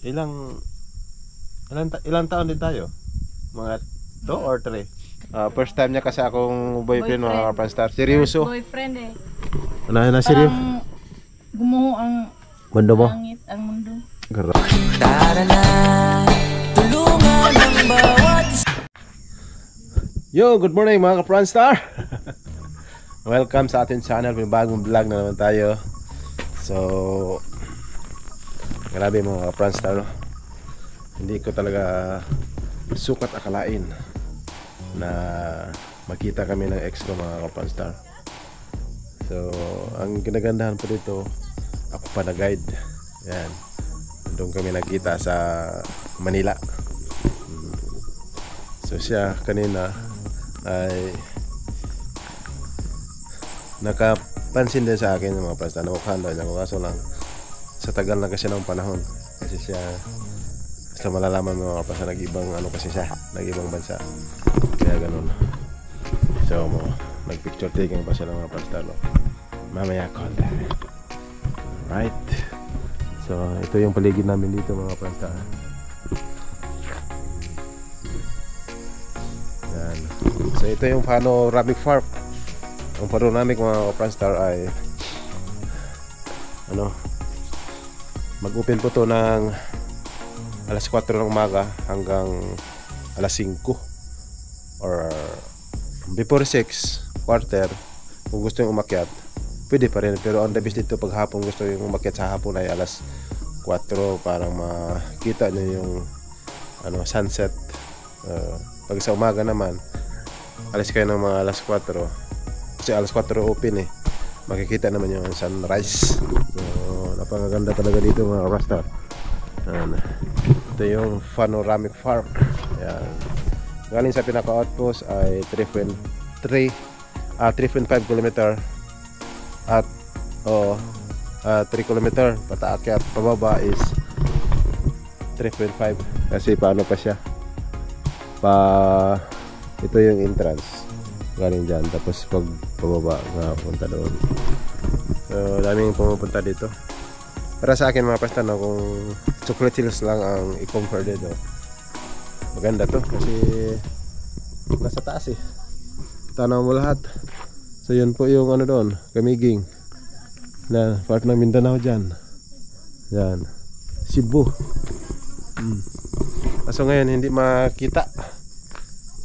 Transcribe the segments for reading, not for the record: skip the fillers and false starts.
Ilang taon din tayo? Mga 2 or 3? First time niya kasi akong boyfriend, mga Kapranstar. Seryoso. Boyfriend eh. Ano na seryo? Parang gumuho ang Mundo mo? langit, ang mundo. Tara na, tulungan ang bawat Yo, good morning mga Kapranstar. Welcome sa ating channel. May bagong vlog na naman tayo. So, grabe mga Kapranstar, no? Hindi ko talaga sukat akalain na makita kami ng ex ko, mga Kapranstar. So, ang ginagandahan po dito, ako pa na guide. Yan. Doon kami nakita sa Manila. So siya kanina ay nakapansin din sa akin, mga Kapranstar, na mukhaan daw niya. Kaso lang, sa tagal na kasi ng panahon, kasi siya basta malalaman mo, mga Kapranstar, nag-ibang ano kasi siya, nag-ibang bansa, kaya ganun. So nag-picture taking pa siya ng mga Kapranstar, no? Mamaya konti. Right. So ito yung paligid namin dito, mga Kapranstar. Yan. So ito yung panoramic farm. Ang panoramic, mga Kapranstar, ay ano, mag-open po to ng alas 4 ng umaga hanggang alas 5 or before 6 quarter. Kung gusto yung umakyat, pwede pa rin, pero on the best dito pag hapon gusto yung umakyat sa hapon ay alas 4 para makita nyo yung ano, sunset. Pag sa umaga naman, alis kayo ng mga alas 4 kasi alas 4 open eh, makikita naman yung sunrise. So napakaganda talaga dito, mga Kapranstar. Ito yung panoramic farm. Ayan. Galing sa pinaka-outpost ay 3.5 km at 3 km pataakyat, pababa is 3.5 kasi paano pa siya ito yung entrance galing dyan, tapos pag pababa nga punta doon. So daming pumupunta dito. Para sa akin, mga Kapranstar, no, kung Chocolate Hills lang ang i-compare dito, maganda to kasi nasa taas eh, tanaw mo lahat. So yun po yung ano doon, Camiguin na part ng Mindanao dyan. Yan, Cebu. Kaso ngayon hindi makita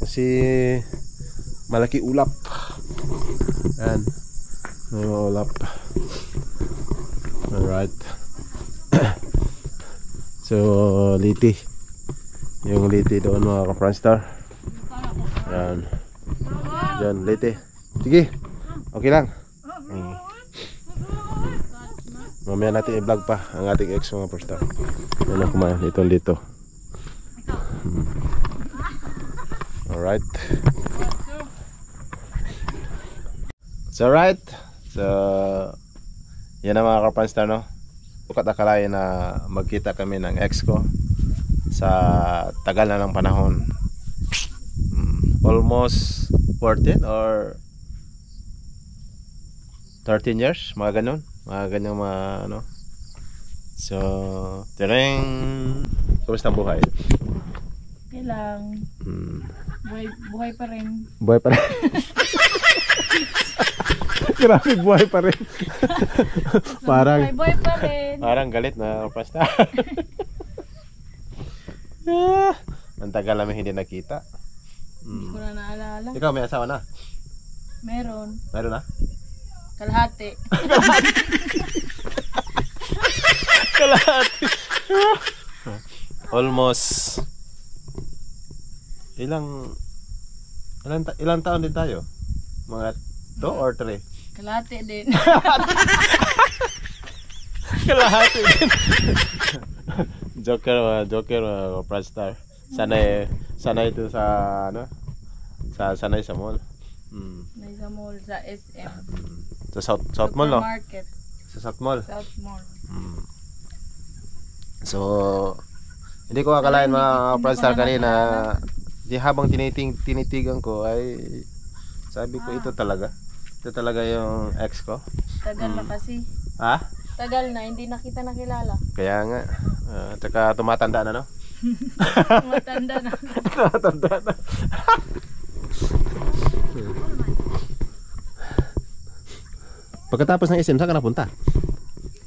kasi malaki ulap. Yan, may ulap. Alright. So Liti, yung Liti doon, mga Kapranstar. Yan, yan Liti. Sige, okay lang. Mamaya natin i-vlog pa ang ating ex, mga Kapranstar. Yan ang kumain dito. Alright. So right. So yan ang, mga Kapranstar, no? Sukat akalain na magkita kami ng ex ko sa tagal na ng panahon. Almost 14 or 13 years, mga ganun. Mga ganyang mga ano. So tireng, kumusta ang buhay? Okay lang. Buhay pa rin. Buhay pa rin. Grabe, buhay pa rin. Buhay pa rin. Parang galit na, Kapranstar. Ang tagal namin hindi nakita. Hindi ko na naalala. Ikaw may asawa na? Meron. Meron na? Kalahati. Kalahati. Almost ilang taon din tayo? Mga 2 or 3? Kalahati din. Kalahati din. Joker, Kapranstar. Sanay ito sa ano? Sanay sa mall. May sa mall, sa SM. Sa South Mall, no? Market. Sa South Mall. South Mall. So hindi ko akalain, mga Kapranstar, kanina di habang tinitigan ko ay sabi ko ito talaga yung ex ko. Tagal na kasi. Ha? Tagal na, hindi na kita nakilala. Kaya nga, Tsaka tumatanda na, no? Matanda na. Tumatanda na. Pagkatapos ng SM, saan ka napunta?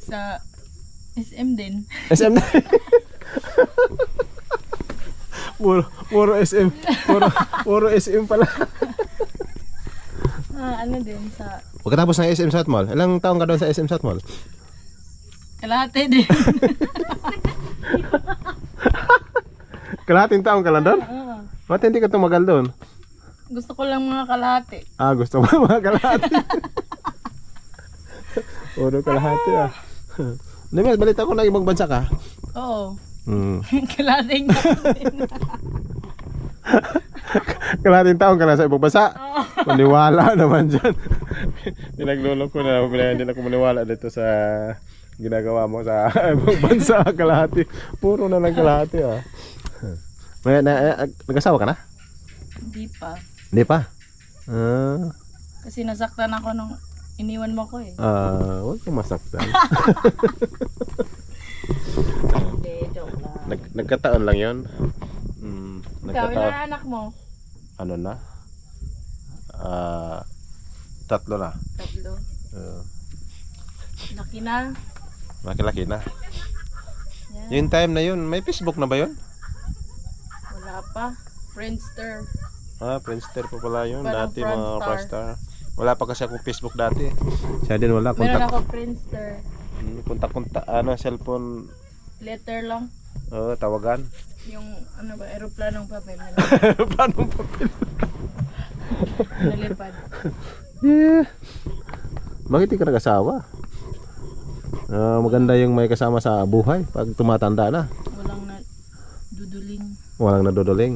Sa SM din. SM na. Puro SM. Puro SM pala. Ano din sa Pagkatapos ng SM South Mall, ilang taong ka doon sa SM South Mall? kalahati din. Kalahating taong ka lang doon? Oo. Ba't hindi ka tumagal doon? Gusto ko lang mga kalahati. Gusto mo mga kalahati. Puro kalahati Hindi mo, balita ko na ibang bansa ka. Oo. Hmm. Kalahating din. Kalahating taong ka na sa ibang bansa. Oo. Maniwala naman dyan. Pinaglulok ko na, hindi na ko maniwala dito sa ginagawa mo sa ibang bansa. Kalahati. Puro na lang kalahati Nag-asawa ka na? Hindi pa. Hindi pa? Kasi nasaktan ako nung iniwan mo ko eh. Huwag kang masaktan. Hindi, joke lang. Nagkataon lang yun. Ikaw, ilan anak mo? Ano na? 3 na. 3. Laki na. Laki-laki na. Yan. Yung time na yun, may Facebook na ba yun? Wala pa. Friendster. Friendster pa pala yun. Parang Dati mga Friendstar. Friendstar. Wala pa kasi akong Facebook dati. Siya din wala. Meron ako Friendster. Kontak-kontak. Cellphone. Letter lang. Tawagan. Yung ano ba, aeroplanong papel. Paano papel? Nalipad. Bakit di ka nag-asawa? Maganda yung may kasama sa buhay pag tumatanda na. Walang na duduling. Walang naduduling.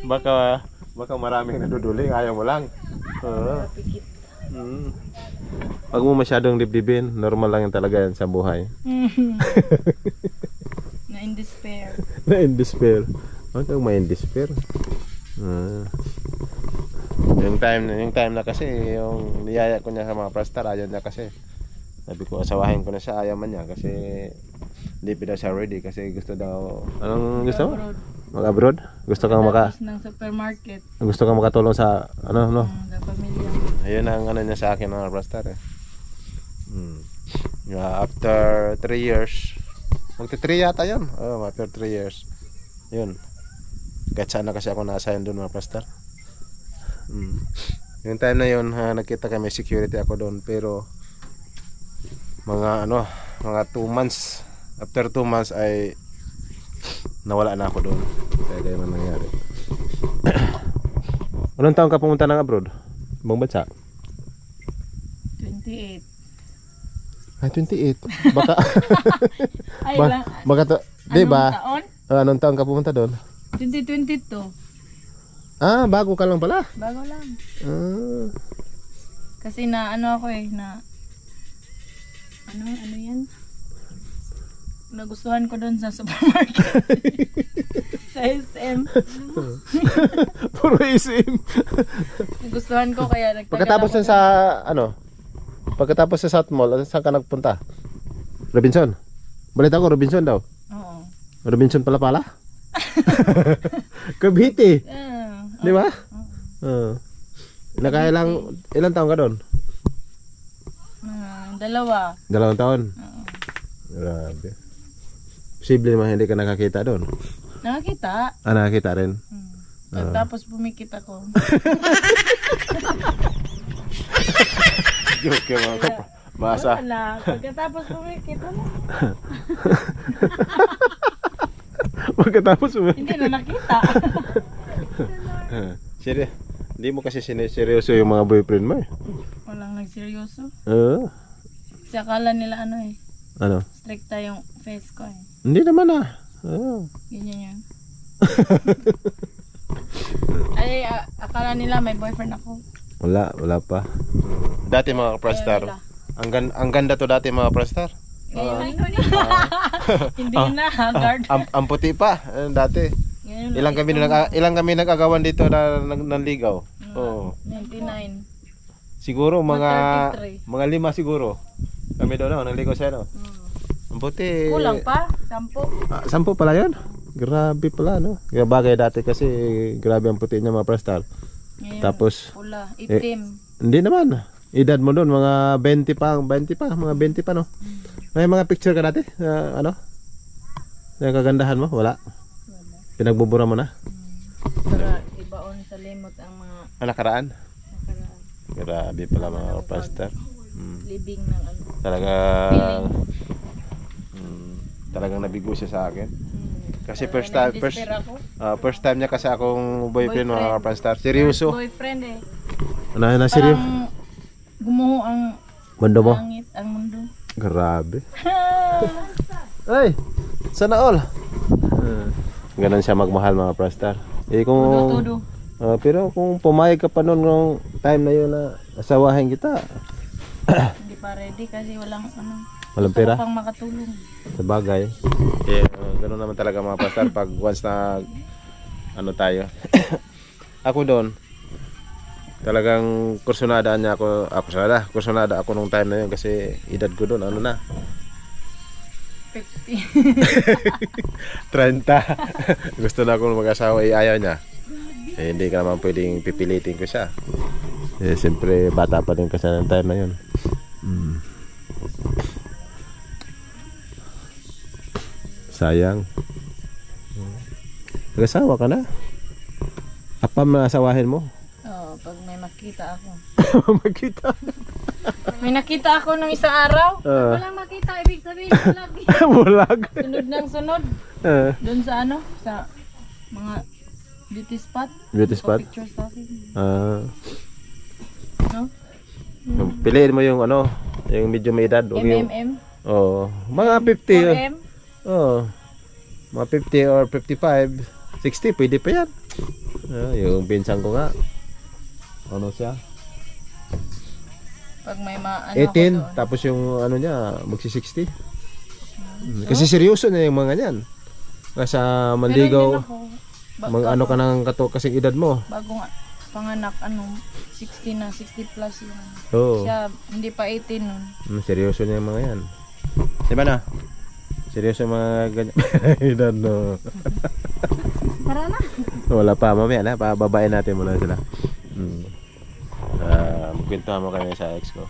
baka maraming naduduling, ayaw mo lang. Pikit. Pag mo masyadong dibdibin, normal lang yan talaga yan sa buhay. Na in despair. Na in despair. Huwag kang may in despair. Yung time na kasi, yung niyaya ko niya sa mga Friendstar, ayaw niya kasi. Sabi ko, asawahin ko na siya, ayaw man niya kasi hindi pa daw siya ready kasi gusto daw. Anong gusto mo? Abroad. Mag-abroad? Gusto kang Tapos ng supermarket. gusto kang makatulong sa ano no? Sa pamilya. Ayun ang ano niya sa akin mga Friendstar after 3 years. Magti 3 yata yun. After 3 years. Yun. Kahit saan na kasi ako na-assign doon mga Friendstar. Yung time na yun, nakita kami security ako doon pero mga 2 months. After 2 months ay nawala na ako doon. Kaya ganyan ang nangyari. Anong taon ka pumunta ng abroad? Ibang bansa? 28. Ay, 28. Baka Ay, baka di ba? Taon? Anong taon ka pumunta doon? 2022. Bago ka lang pala. Bago lang. Kasi na ano ako na ano yan? Nagustuhan ko doon sa supermarket. Sa SM. Puro SM. Nagustuhan ko kaya nagtagal Pagkatapos ako nun sa pagkatapos sa South Mall, saan ka nagpunta? Robinson. Balita ko Robinson daw. Oo. Robinson pala. Cavite. Di ba? Ilang taon ka doon? 2. 2 taon. Grabe. Posible naman hindi ka nakakita doon. Nakakita. Nakakita rin. Tapos pumikit ako. Joke mga kapa. Masa. Wala. Pagkatapos pumikit, wala. Pagkatapos Hindi na nakita. Hindi mo kasi sineryoso yung mga boyfriend mo eh. Walang nagseryoso. Oo. Kasi akala nila Ano? stricta yung face ko eh. Hindi naman Ganyan yun. Ay, akala nila may boyfriend ako. Wala pa. Dati mga Friendstar. Ang ganda to dati mga Friendstar. Hindi na, guard. Ang puti pa dati. Ngayon, Ilang kami nag-agawan dito na nanligaw. Oo. 99. Siguro mga 33. mga 5 siguro. Kami doon nangligaw siya no. Ang puti. Kulang pa, 10. 10 pala yun? Grabe pala, no? Kaya bagay dati kasi grabe ang puti niya mga Prastar. Ngayon, Tapos, pula, itim. hindi naman. Edad mo doon, mga 20 pa, mga 20 pa, no? May mga picture ka dati? Ano? Yung kagandahan mo? Wala? Pinagbubura mo na? Para ibaon sa limot ang mga Nakaraan? nakaraan. Grabe pala mga Prastar. Living ng ano. Talagang talagang nabigo siya sa akin. Kasi first time niya kasi akong boyfriend mga Prastar. Seryoso. Boyfriend eh. Na seryo? Parang gumuho ang Mundo mo? langit, ang mundo. Grabe. Ay, sana all. Ganon siya magmahal mga Prastar. Eh kung Todo. pero kung pumayag ka pa noon nung time na yun na asawahin kita, Hindi pa ready kasi walang ano. walang Gusto pera. ko pang makatulong. Sa bagay. Eh, gano'n naman talaga mga Prastar pag once na ano tayo. Ako doon, talagang kursunada niya ako, kursunada ako nung time na yun kasi edad ko doon, ano na, 50. 30. Gusto na akong mag-asawa, ayaw niya. Eh, hindi ka naman pwedeng pipilitin ko siya. Eh, siyempre bata pa din kasi ng time na yun. Sayang. Nag-asawa ka na? Apam na asawahin mo? Oo, pag may makita ako. Magkita. May nakita ako nung isang araw. Ah. Walang makita, ibig sabihin bulag. Bulag. Sunod ng sunod. Doon sa ano, sa mga beauty spot. Beauty spot? Picture sa akin. No? Piliin mo yung ano, yung medyo may edad. MMM? Oo. Mga 50. 4M? Oo. Mga 50 or 55. 60, pwede pa yan. Yung pinsan ko nga. Ano siya? Pag may maano 18. ko doon. Tapos yung ano niya, magsi-60. Kasi seryoso na yung mga yan. Nasa manligaw. Ano ka ng kasing edad mo. Bagong panganak, ano, 60 na, 60 plus yun. Oo. Siya, hindi pa 18 nun. Seryoso na yung mga yan. Diba na? Seryoso yung mga ganyan. Edad no. Tara na. Wala pa, mamaya na. Pababain natin muna sila. Magkwentuhan mo kami sa ex ko.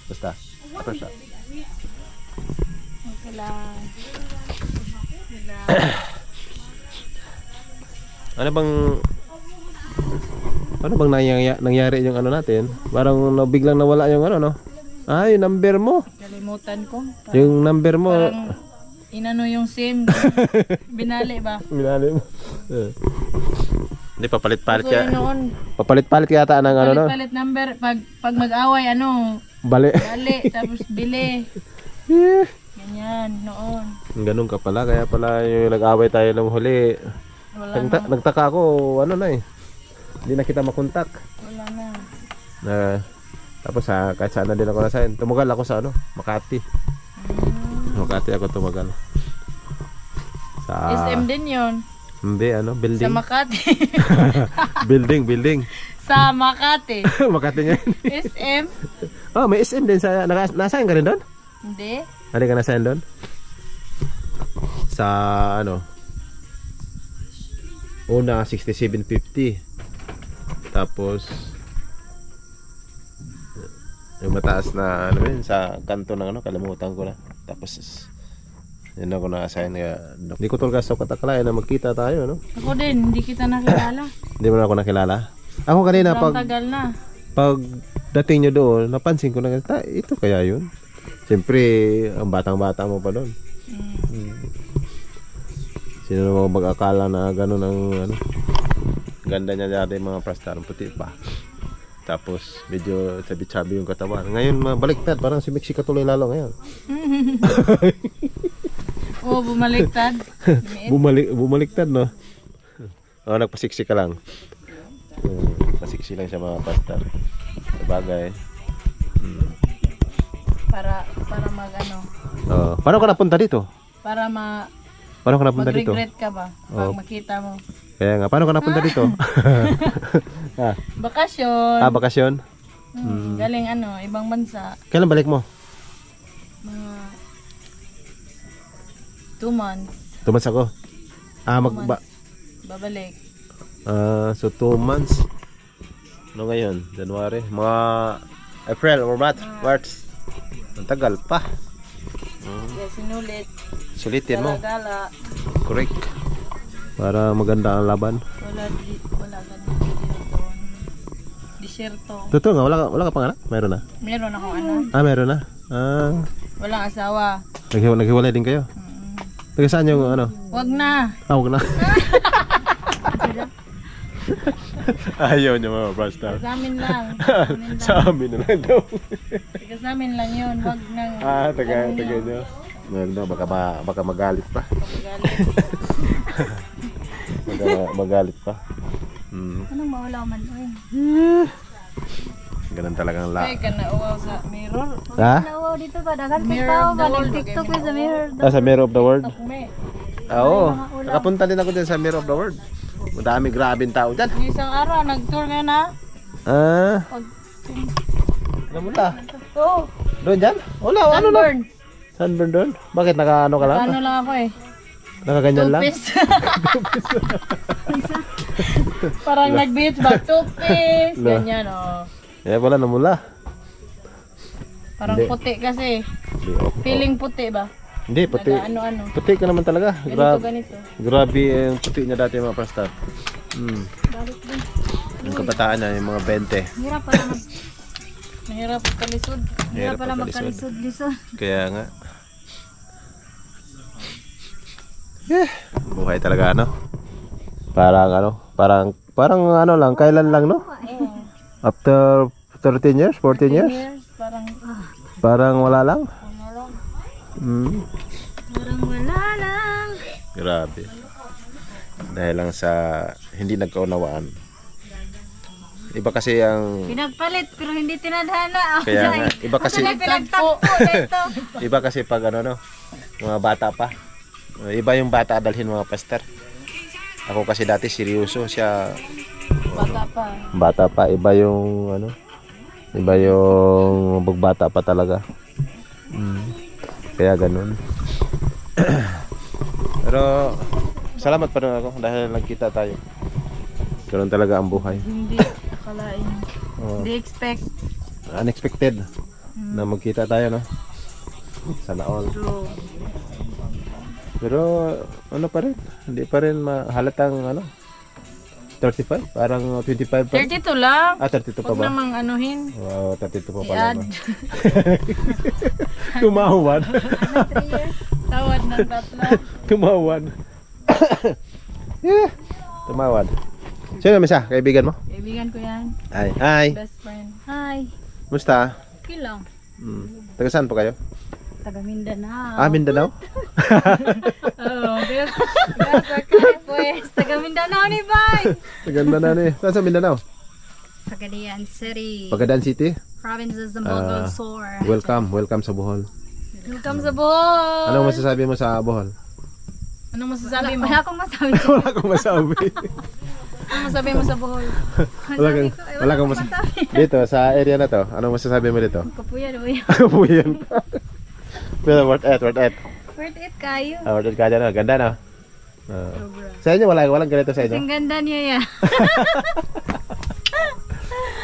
Basta. Apa siya? Okay lang. Ano bang nangyari yung ano natin? Parang biglang nawala yung ano, no? Yung number mo. Kalimutan ko. Yung number mo. Parang inano yung SIM. Binali ba? Binali mo. Hindi, papalit-palit So, ka. noon, Papalit-palit ka yata ng ano, no? palit number. Pag mag-away, ano, Bali. tapos bili. Ganyan, noon. Ganun ka pala. Kaya pala yung nag-away tayo ng huli. Wala na. Nagtaka ako, ano na eh. Hindi na kita makontak. Wala na. Tapos kahit saan na din ako nasayin. Tumugal ako sa ano, Makati. Makati ako tumagal. Sa SM din yun. Hindi, ano, building. Sa Makati. building. Sa Makati. Makati niya. SM? Oh, may SM din sa nasayin ka rin doon? Hindi. Hindi ka nasayin doon? Sa ano? Una 6750. Tapos yung mataas na ano yun sa kanto ng ano, kalimutan ko na. Tapos yun ako na-assign nga. Hindi ko tulad sa kataklayan na magkita tayo, no? Ako din, hindi kita nakilala. Hindi mo na ako nakilala. Ako kanina Sobrang tagal na. pag dating nyo doon, napansin ko na ito kaya yun. Siyempre, ang batang-bata mo pa doon. Sino naman mag-akala na gano'n ang ano, ganda niya dati mga Prastar, puti pa. Tapos medyo sabi-sabi yung katawan. Ngayon baliktad, parang si Mixi katuloy lalo ngayon. Oo, bumaliktad. Bumaliktad, no? Nagpasiksi ka lang. Pasiksi lang siya mga Prastar. Sabagay. Para mag ano. Paano ka napunta dito? Paano ka napunta dito? mag-regret ka ba pag makita mo? Kaya nga, paano ka napunta dito? Bakasyon. Bakasyon? Galing ano, ibang bansa. Kailan balik mo? 2 months. 2 months ako. Babalik. So 2 months. Ano ngayon? January, mga April or March. Ang tagal pa. Kaya sinulit. Sulitin mo. Gala-gala. Correct. Para maganda ang laban. Wala ganun video doon. Disyerto. Totoo nga, wala ka pang anak? Meron na? Meron akong ano. Meron na. Walang asawa. Naghiwalay din kayo? Taga saan yung ano? Wag na. Huwag na. Ayaw niya mga basta. Sa amin lang. Sa amin na lang daw. Taga sa amin lang yun. Wag nang. Taga niyo. Ano, baka magalit pa. Magalit pa. Anong mawala man oy? Ganun talagang Ay, ka nauwaw sa mirror. Nauwaw dito ba? Dagan ko tao ba? Nag-tiktok ko sa mirror. Sa Mirror of the World? Takme. Oo. Nakapunta din ako dyan sa Mirror of the World. Madami grabing tao dyan. Isang araw, nag-tour nga na. Alam mo na? Oo. Doon dyan? Wala, ano na? Sunburn doon? Bakit naka-ano ka lang? Ano lang ako eh. Nakaganyan lang? Parang nag-beach ba? 2 piece. Ganyan oh. Wala na mula. Parang Hindi. puti kasi. Feeling puti ba? Hindi, puti. Ano-ano. Puti ka naman talaga. Ganito. Grabe yung puti niya dati mga pastor. Yung kabataan na, yung mga 20. Hirap pala Mahirap pagkalisod. Hirap pala pagkalisod. magkalisod-lisod. Kaya nga. Buhay talaga ano. Parang ano lang, kailan lang no? After 13 years, 14 years? Parang wala lang. Parang wala lang. Grabe. Dahil lang sa hindi nagkaunawaan. Iba kasi ang Pinagpalit pero hindi tinadhana. kaya nga, iba kasi Pinagtagpo dito. iba kasi pag ano no, mga bata pa. Iba yung bata dalhin mga pastor. Ako kasi dati seryoso siya. Bata pa, iba yung ano. Iba yung bagbata pa talaga. Kaya ganun. Pero salamat pa rin ako dahil nagkita tayo. Ganun talaga ang buhay. Hindi akalain. Hindi expect. Unexpected na magkita tayo no. Sana all. Pero ano pa rin, hindi pa rin halatang ano 35, parang 25 pa rin. 32 lang. 32 pa Huwag ba? namang anuhin. Wow, 32 pa pala I-add. ba? Tumawad. Tawad ng tatlo. Tumawad. Tumawad. Sino may isa? Kaibigan mo? Kaibigan ko yan. Hi. Best friend. Hi. Musta? Okay lang. Taga saan po kayo? Taga Mindanao. Mindanao? Oo. Pues, taga Mindanao ni Bay. Maganda na ni. Saan sa Mindanao? Pagadian City. Pagadan City? Province of Zamboanga Sur. Welcome sa Bohol. Welcome sa Bohol. Anong masasabi mo sa Bohol? Anong masasabi mo? Wala akong masabi. Wala akong masabi. Anong masasabi mo sa Bohol? Wala kang masasabi. Dito, sa area na to, anong masasabi mo dito? Kapuyan, uy. Kapuyan. Pero worth it. Worth it kayo. Worth it ka dyan, no? Ganda no? Sa inyo, walang ganito sa inyo? Ang ganda niya yan.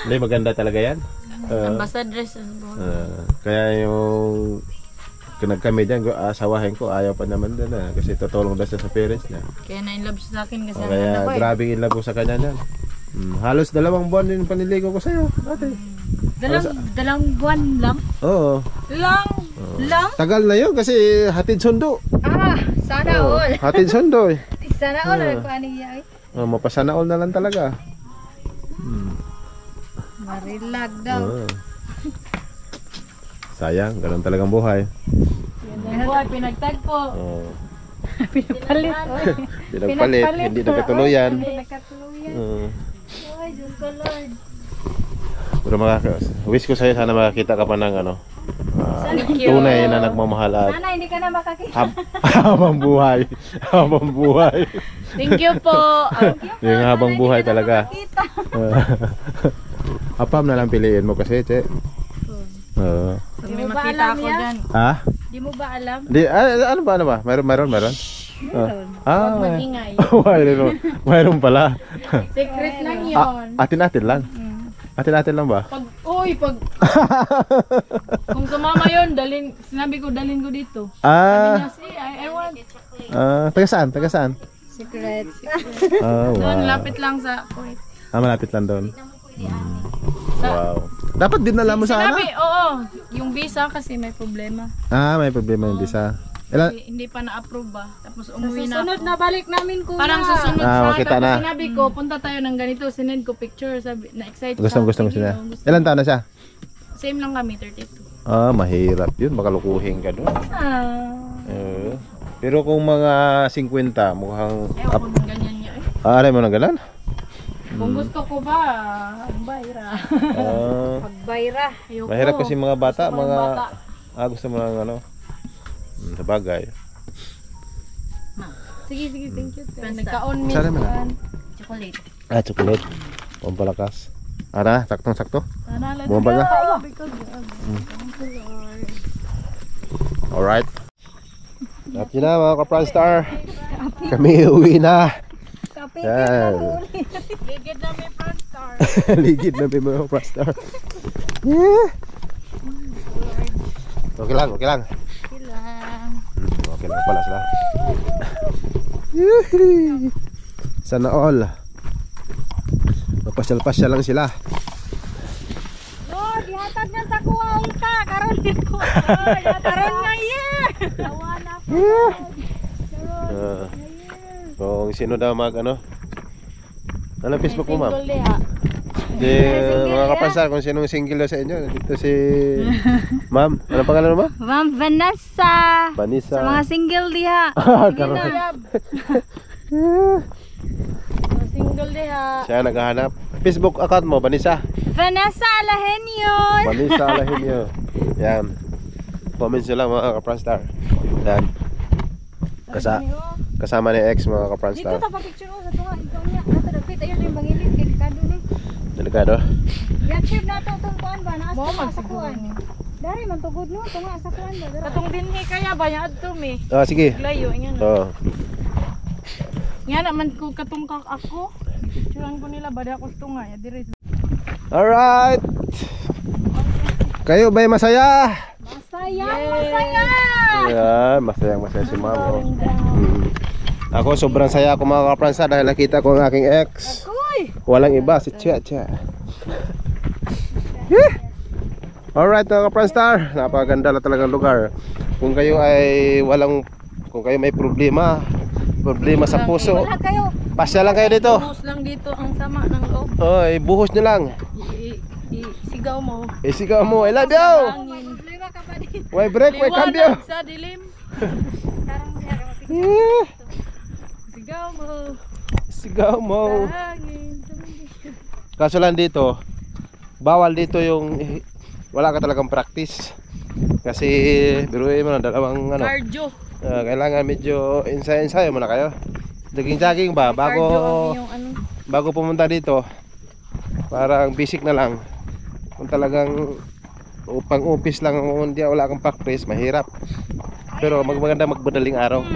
Hindi, maganda talaga yan. Ambassadress. Kaya yung kami dyan, asawahin ko, ayaw pa naman din kasi tutulong daw siya sa parents niya. Kaya na-inlove siya sa akin kasi ang Kaya ganda ko eh. grabing inlove ko sa kanya dyan. Halos 2 buwan din paniligo ko sa'yo dati. Dalang buwan lang? Oo. Lang? Tagal na yun kasi hatid sundo. Sana all. Hatid sundo eh. Sana all. Ano ko aniya eh. Mapasana all na lang talaga. Marilag daw. Sayang, ganun talagang buhay. Yan ang buhay, pinagtagpo. Pinapalit. Pinagpalit, hindi nagkatuluyan. Ay, Diyos ko Lord. Pero wish ko sa'yo sana makakita ka pa ng ano, tunay na nagmamahal at Sana hindi ka na makakita. habang buhay. Habang buhay. Thank you po. Yung habang buhay talaga. Kita. Apam na lang piliin mo kasi, che. Pag may makita ako dyan. Ha? Di mo ba alam? Di, ano ba? Mayroon? Mag-ingay. Mayroon pala. Secret lang yun. Atin-atin lang. Atin-atin lang ba? Pag kung sumama yun, sinabi ko dalhin ko dito. Sabi niya, see, I want. Taga saan? Secret. Doon, Wow. lapit lang sa Kuwait. Malapit lang doon. Wow. Dapat dinala mo sa Sinabi, oo. Yung visa kasi may problema. may problema yung visa. Hindi pa na-approve ba? Tapos umuwi na Susunod ako. na balik namin kuya. Parang susunod makita Tapos na. sinabi ko, punta tayo ng ganito. Sinend ko picture. Sabi, na-excited Gusto mo Sige, siya. gusto. Ilan taon na siya? Same lang kami, 32. Mahirap yun. Makalukuhin ka doon. Pero kung mga 50, mukhang... Ewan ko ng ganyan niya eh. Aray mo ng galan? Kung gusto ko ba, bayra. Pagbayra. Ayoko. Mahirap kasi mga bata. Gusto mo ng bata. Gusto mo ng ano? Sa bagay. Sige, thank you. Nagkaon miss. Sana man. Chocolate. Chocolate. Pampalakas. Ara, saktong-sakto. Nanala Bumaba na. Alright. At yun na mga ka-Pranstar. Kami uwi na. Kape. Yan. Ligid na may front star. Ligid na may mga ka-Pranstar. Okay lang. Kailang. Okay lang pala sila. Sana all. Mapasyal-pasyal lang sila. Oh, dihatag na sa kuha unta karon ni ko. Karon nga Tawa na ko. Kung sino daw ano? Anong Facebook mo, ma'am? Single ha. Di, mga kapansar, kung sinong single daw sa inyo. Dito si ma'am. Anong pangalan mo? Ma'am Vanessa. Vanessa. Sa mga single diha. Karon. Single day ha. Siya naghahanap. Facebook account mo, Vanessa. Vanessa Alahenyon. Vanessa Alahenyo. Yan. Comments nyo lang mga kapranstar. Yan. Kasama ni ex mga Dito kapranstar. ta pa picture ko sa tunga ikaw niya. Ato dapit ayo yung bangilid kay Ricardo ni. Delikado. I-achieve na to tong kuan ba naas Mo sa magsiguro kuan. ni. Dari man tugod no tunga sa kuan ba. Dara. Katong dinhi kaya ba yan adto me. Sige. Layo nga na. Oo. Nga naman ko katungkak ako. Picturean ko nila bada ako tunga ya dire. Alright. Kayo ba'y masaya? Masaya. Ayan, masaya si ma'am. Oh. Ako sobrang saya ako mga kapranstar dahil nakita ko ang aking ex. Walang iba, si Chia. Alright mga kapranstar, napakaganda na talagang lugar. Kung kayo may problema sa puso, Wala kayo. pasya lang kayo dito. Buhos lang dito ang sama ng loob. Buhos nyo lang. Sigaw mo. Sigaw mo, I love you. Problema ka pa din. Way break, way cambio. Liwanag sa dilim. Karang Sigaw mo. Sigaw mo. Hangin. Kaso lang dito, bawal dito yung wala ka talagang practice. Kasi biruin mo na dalawang Cardio. kailangan medyo ensayo muna kayo. Jogging ba Cardio bago ang iyong bago pumunta dito. Parang basic na lang. Kung talagang pang-upis lang kung hindi wala kang practice, mahirap. Pero maganda magmadaling araw.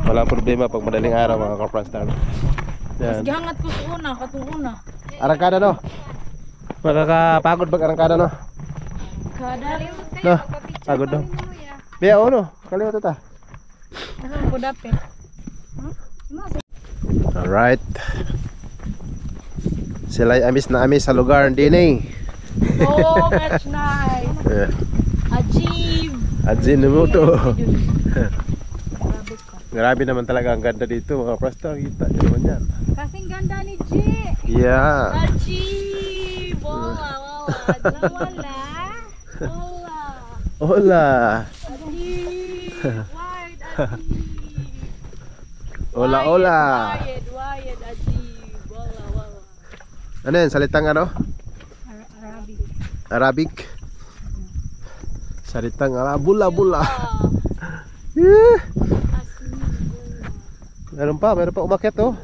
Walang problema pag madaling araw mga kapranstar. Mas Yan. gihangat ko sa una, katong una. Arangkada no. Makakapagod pag arangkada no. Kada No. Pagod no. Biya uno. Kalimutan ta. Nasaan ko dapit? Alright. Sila'y amis na amis sa lugar din eh. So much nice. Achieve. Ajinomoto. Grabe naman talaga ang ganda dito mga prasta. Kita nyo naman yan. kasing ganda ni G. Yeah. Achieve. Wala. Wala. Hola. Achieve. Wide achieve. Hola hola. Wide achieve. Wala. Ano yan? Salitang ano? Arabic. Salitang bula-bula. Yeah. Meron pa umakyat oh.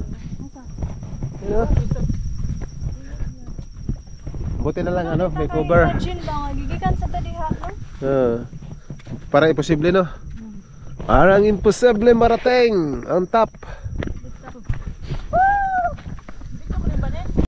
Ano? Buti na lang may cover. Chin ba nga gigikan sa tadiha no? Parang imposible no? Parang imposible marating ang top.